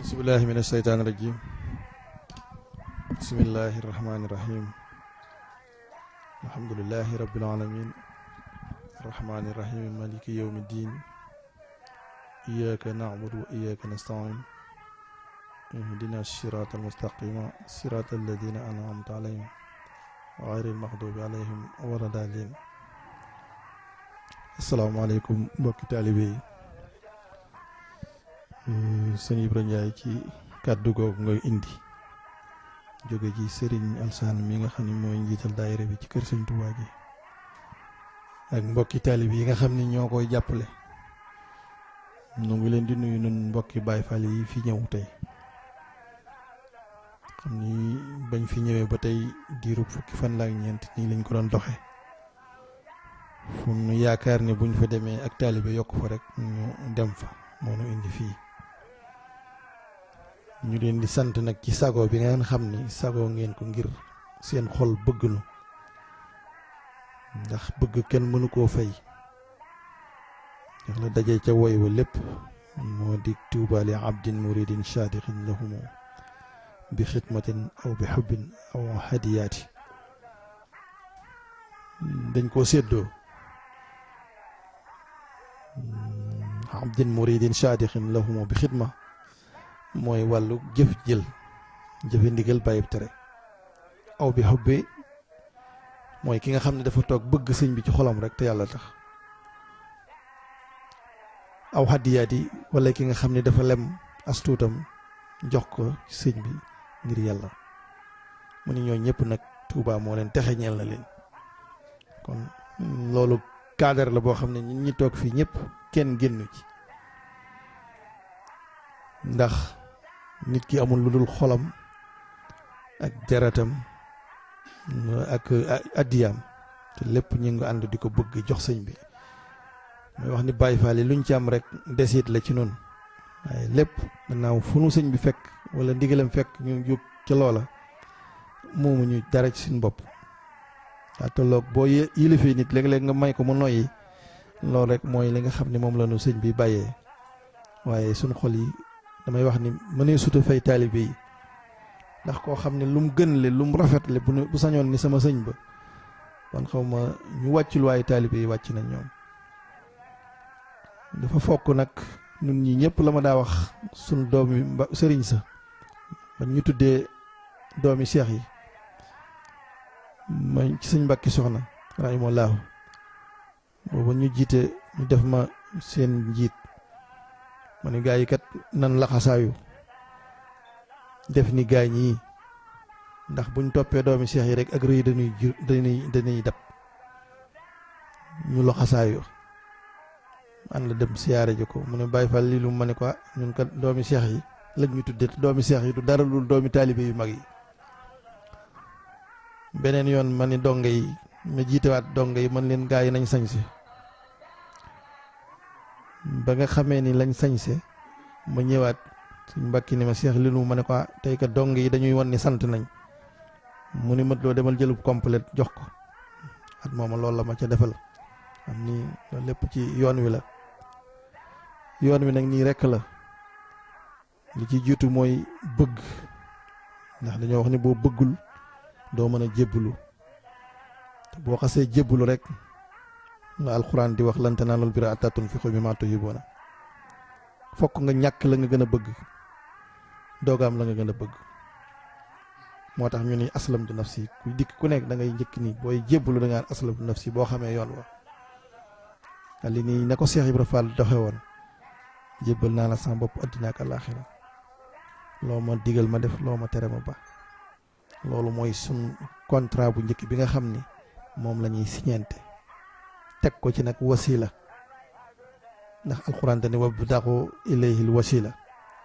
bismillahi min asheytaan irajim bismillahi irrahmani irrahim alhamdulilahi rabbil alamin arrahmani irrahim maliki yawmi ddin iyyaka na'budu wa iyyaka nasta'in ihdina sirata almustaqima sirata alladina an'amta alayhim ghayril maghdubi alayhim wala daalin. asalaamaaleykum mbokki taalibe yi. sëñ Ibra Ndiaye ci kàddu googu ngay indi jóge ci Serigne Alsaan mi nga xam ne mooy njiital daayira bi ci kër sëñ Tuubaa gi ak mbokki taalib yi nga xam ne ñoo koy jàppale. ñu ngi leen di nuyu nun mbokki Baay Faal yi fi ñëw tey xam ni bañ fi ñëwee ba tey diirub fukki fan la ak ñeent nii lañ ko doon doxe fu nu yaakaar ne buñ fa demee ak taalibe yokk fa rek ñu dem fa moo nu indi fii. ñu leen di sant nag ci sago bi ngeen xam ni sago ngeen ko ngir seen xol bëgg nu ndax bëgg kenn mënu koo fay ndax la dajee ca woy wa lépp moo di tuuba li abdin muridin shadiqin lahumu bi xidmatin aw bi xubbin aw hadiyaati. dañ koo séddoo abdin muridin shadiqin lahumu bi xidma mooy wàllu jëf jël jëfe ndigal bàyyib tere. aw bi xubbi mooy ki nga xam ne dafa toog bëgg sëñ bi ci xolam rek te yàlla tax. aw hadiyaat yi wala ki nga xam ne dafa lem astuutam jox ko sëñ bi ngir yàlla. mu ni ñoo ñëpp nag Tuubaa moo leen texe ñeel na leen. kon loolu cadre la boo xam ne ñun ñi toog fii ñëpp kenn génnu ci ndax nit ki amul lu dul xolam ak deretam ak addiyaam te lépp ñu ngi ànd di ko bëgg jox sëñ bi. mooy wax ni Baay Faal yi luñ ci am rek desit la ci noonu waaye lépp gannaaw fu nu sëñ bi fekk wala ndigalam fekk ñu jóg ca loola moomu ñu dara ci suñu bopp. daa tolloog boo yilifee nit léeg-léeg nga may ko mu noyyi loolu rek mooy li nga xam ne moom la nu sëñ bi bàyyee. waaye suñu xol yi damay wax ni mënee suta fay taalibe yi ndax koo xam ne lu mu gën le lu mu rafetle bu sañoon ni sama sëñ ba kon xaw ma ñu wàccul waaye taalibe yi wàcc nañ ñoom. dafa fokk nag ñun ñi ñëpp la ma daa wax suñ doomi sëriñ sa ba ñu tuddee doomi seex yi ma ci sëñ Mbàkke Soxna rahimahullahu booba ñu jiite ñu def ma seen njiit ma ne gaa yi kat nan laxasaayu def ni gaa ñii ndax buñ toppee doomi seex yi rek ak rëy dañuy dab ñu laxasaayu ànd la dem siyaare ji ko mu ne Baay Faal lii lu ma ne ko ñun kat doomi seex yi lañ ñu tuddee te doomi seex yi du dara lu doomi taalibe yu mag yi. beneen yoon ma ni donga yi ma jiitewaat donga yi man leen gaa yi nañ sañse ba nga xamee ni lañ sañse ma ñëwaat suñ mbàkki ni ma seex li nu ma ne ko tey kat donga yi dañuy wan ni sant nañ mu ni mat loo demal jëlub complète jox ko at mooma loolu la ma ca defal am ni loolu lépp ci yoon wi la. yoon wi nag nii rekk la li ci jiitu mooy bëgg ndax dañoo wax ni boo bëggul doo mën a jébbalu te boo xasee jébbalu rek la alxuraan di wax lan tanaalul birra hattaa tunfiqu mimmaa tuhibbuuna fokk nga ñàkk la nga gën a bëgg doogaam la nga gën a bëgg. moo tax ñu ni aslamtu nafsi ku dikk ku nekk da ngay njëkk ni booy jébbalu da ngaa aslamtu nafsi boo xamee yoon wa li nii na ko Seex Ibra Faal doxe woon jébbal naa la sama bopp àddina ak àllaaxira loo ma digal ma def loo ma tere ma ba. loolu mooy sun contrat bu njëkk bi nga xam ni moom la ñuy siñente teg ko ci nag wasila ndax alxuraan te ni wabtaxu ilayhil wasila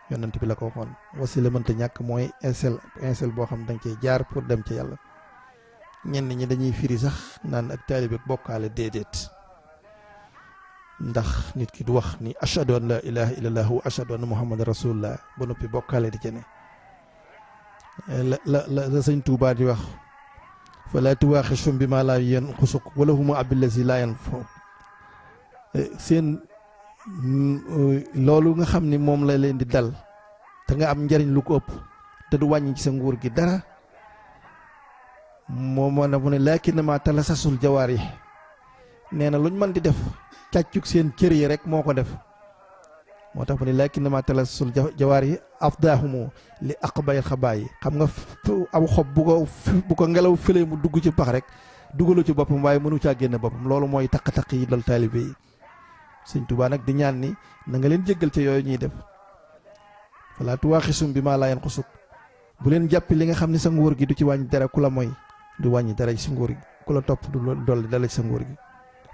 yonent bi la ko waxoon. wasila mënta ñàkk mooy incel boo xam danga cee jaar pour dem ci yàlla. ñenn ñi dañuy firi sax naan ak taalibe ak bokkaale déedéet ndax nit ki du wax ni ashhadu an la ilaha illallah wa ashhadu anna muhammadan rasulullah ba noppi bokkaale di ci ne. la sëñ Tuubaa di wax fala tuwaaxishum bi ma laa yanqusuk wala humu abillazi laa yanfa'uk seen loolu nga xam ni moom la leen di dal te nga am njariñ lu ko ëpp te du wàññi ci sa nguur gi dara moo na mu ne laakin ma talasasul jawaar yi nee na luñ mën di def càccuk seen cër yi rek moo ko def moo tax mu ne laakin ma talasasul jawaar yi afdaahumu li aqbayil xabaa yi xam nga aw xob bu ko ngelaw fële mu dugg ci pax rek dugalu ci boppam waaye mënu caa génn boppam loolu mooy taq-taq yi dal taalibe yi Sëñ Tuubaa nag di ñaan ni na nga leen jéggal ca yooyu ñuy def falaa tuwaaxisum bi maa laa yanqusuk bu leen jàppi li nga xam ne sa nguur gi du ci wàññi dara ku la mooy du wàññi dara ci sa nguur gi ku la topp du dolli dala ci sa nguur gi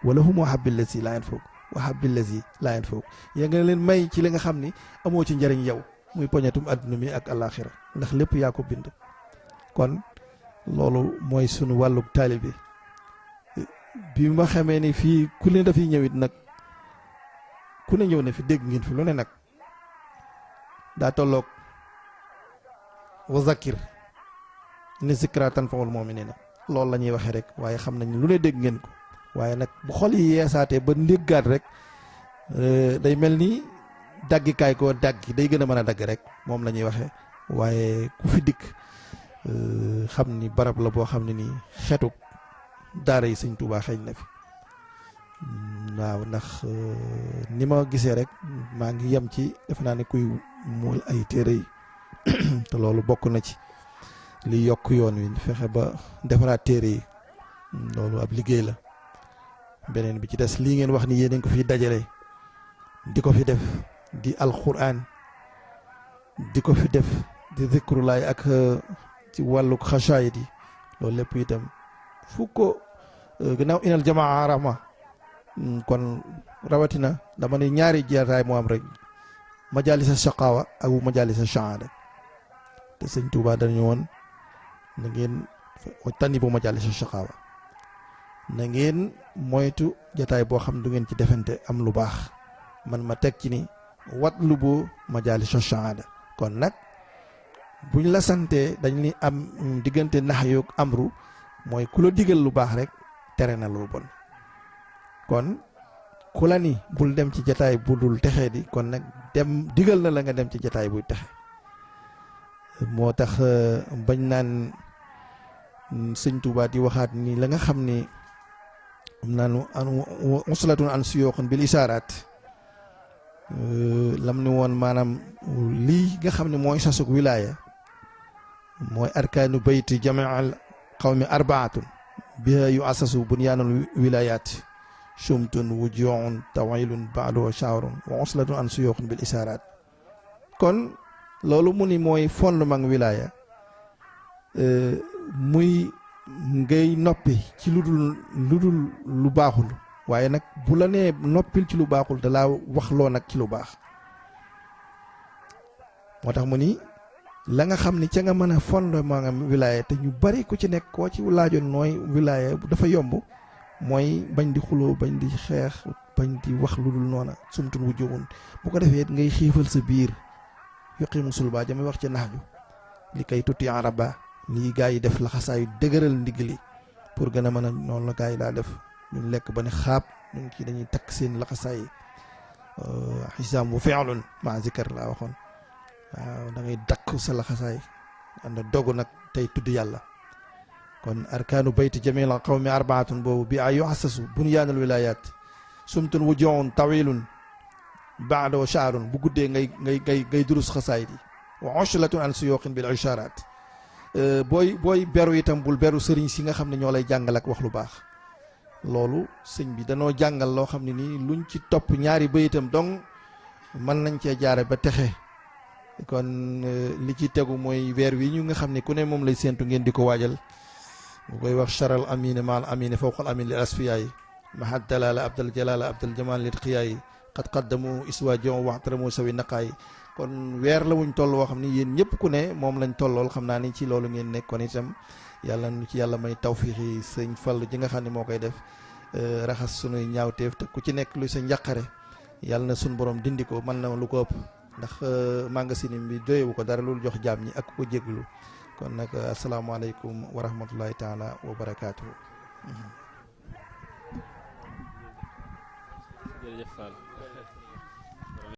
wala hum wahabil lazi laa yanfuk wahabil lazi laa yanfuk yaa nga leen may ci li nga xam ni amoo ci njëriñ yow muy poñetum adduna mi ak alaxira ndax lépp yaa ko bind kon loolu mooy sunu wàllug taalibe bi ma xamee ni fii ku ne dafiy ñëwit nag ku ne ñëw na fi dégg ngeen fi lu ne nag daa tolloog wa zakir ni zikra tanfa'ul mu'minina loolu la ñuy waxee rek waaye xam nañ lu ne dégg ngeen ko waaye nag bu xol yi yeesaatee ba ndéggaat rek day mel ni daggikaay koo daggi day gën a mën a dagg rek moom la ñuy waxee waaye ku fi dikk xam ni barab la boo xam ne nii xetu daara yi Sëñ Tuubaa xeeñ na fi waaw ndax ni ma gisee rek maa ngi yem ci def naa ne kuy muul ay téere yi te loolu bokk na ci li yokk yoon wi fexe ba defaraat téere yi loolu ab liggéey la beneen bi ci des lii ngeen wax ni yéen a ngi ko fi dajale di ko fi def di alxuraan di ko fi def di zikrulaay ak ci wàllu xasaayid yi loolu lépp itam fu ko gannaaw inal jamaa rahma kon rawatina dama ne ñaari jeetaay moo am rek majalisa shaqaawa ak majalisa shahaada te Sëñ Tuubaa dañu woon na ngeen tànni bu majalisa shaqaawa na ngeen moytu jataay boo xam du ngeen ci defante am lu baax man ma teg ci ni wat lu bu majalisa shahaada kon nag buñ la santee dañ ni am diggante nax yoog amru mooy ku la digal lu baax rek tere na lu bon kon ku la ni bul dem ci jataay bu dul texee di kon nag dem digal na la nga dem ci jataay buy texe moo tax bañ naan Sëñ Tuubaa di waxaat ni la nga xam ni am naan uslatun an suyooxun bil isaaraat lam ni woon maanaam lii nga xam ne mooy sasuk wilaaya mooy arkaanu bayti jamial qawmi arbaatun biha yu asasu bunyaanul wilayaat sumtun wujuun tawilun baadu wa shaarun wa uslatun an suyooxun bil isaaraat kon loolu mu ni mooy fondement wilaaya muy ngay noppi ci lu dul lu baaxul waaye nag bu la nee noppil ci lu baaxul da laa wax loo nag ci lu baax moo tax mu ni la nga xam ni ca nga mën a fondement nga wilaaya te ñu bari ku ci nekk koo ci laajoon nooy wilaaya dafa yomb mooy bañ di xuloo bañ di xeex bañ di wax lu dul noona sumtun wu jógun bu ko defee ngay xiifal sa biir yuqimu sulba jamay wax ci nax ju li kay tuti araba lii gaa yi def laxasaayu dëgëral ndigli pour gën a mën a noonu la gaa yi daa def ñun lekk ba ne xaab ñun kii dañuy takk seen laxasaay xisaam bu feexloon maa zikar laa waxoon waaw da ngay dakk sa laxasaay ànd dogu nag tey tudd yàlla kon arkaanu bayti jamil qawmi arbaatun boobu bi ay yuassasu bunyaanul wilayaat sumtun wujuun tawilun baado shaarun bu guddee ngay durus xasaayid yi wa ushlatun an suyuqin bil isharaat booy beru itam bul beru sëriñ si nga xam ne ñoo lay jàngal ak wax lu baax loolu sëñ bi danoo jàngal loo xam ne nii luñ ci topp ñaari bayitam donc mën nañ cee jaare ba texe kon li ci tegu mooy weer wi ñu nga xam ne ku ne moom lay séentu ngeen di ko waajal bu koy wax charal amine maal amine fawqal amine lil asfiyaa yi mahad dalala abdal jalala abdal jamal lit xiyaa yi qad qaddamu iswa jon waxtaramu sawi naqaay kon weer la wuñ toll woo xam ni yéen ñëpp ku ne moom lañ tollool xam naa ni ci loolu ngeen nekkoon itam yàlla nu ci yàlla may tawfiixi sëñ Fall ji nga xam ne moo koy def raxas sunuy ñaawteef te ku ci nekk lu sa njàqare yàlla na suñ borom dindi ko mën na lu ko ëpp ndax magasin bi doyewu ko dara loolu jox jaam ñi ak ko jéglu kon nag asalaamaaleykum wa rahmatullahi taala wa barakaatuhu. jërëjëf Fall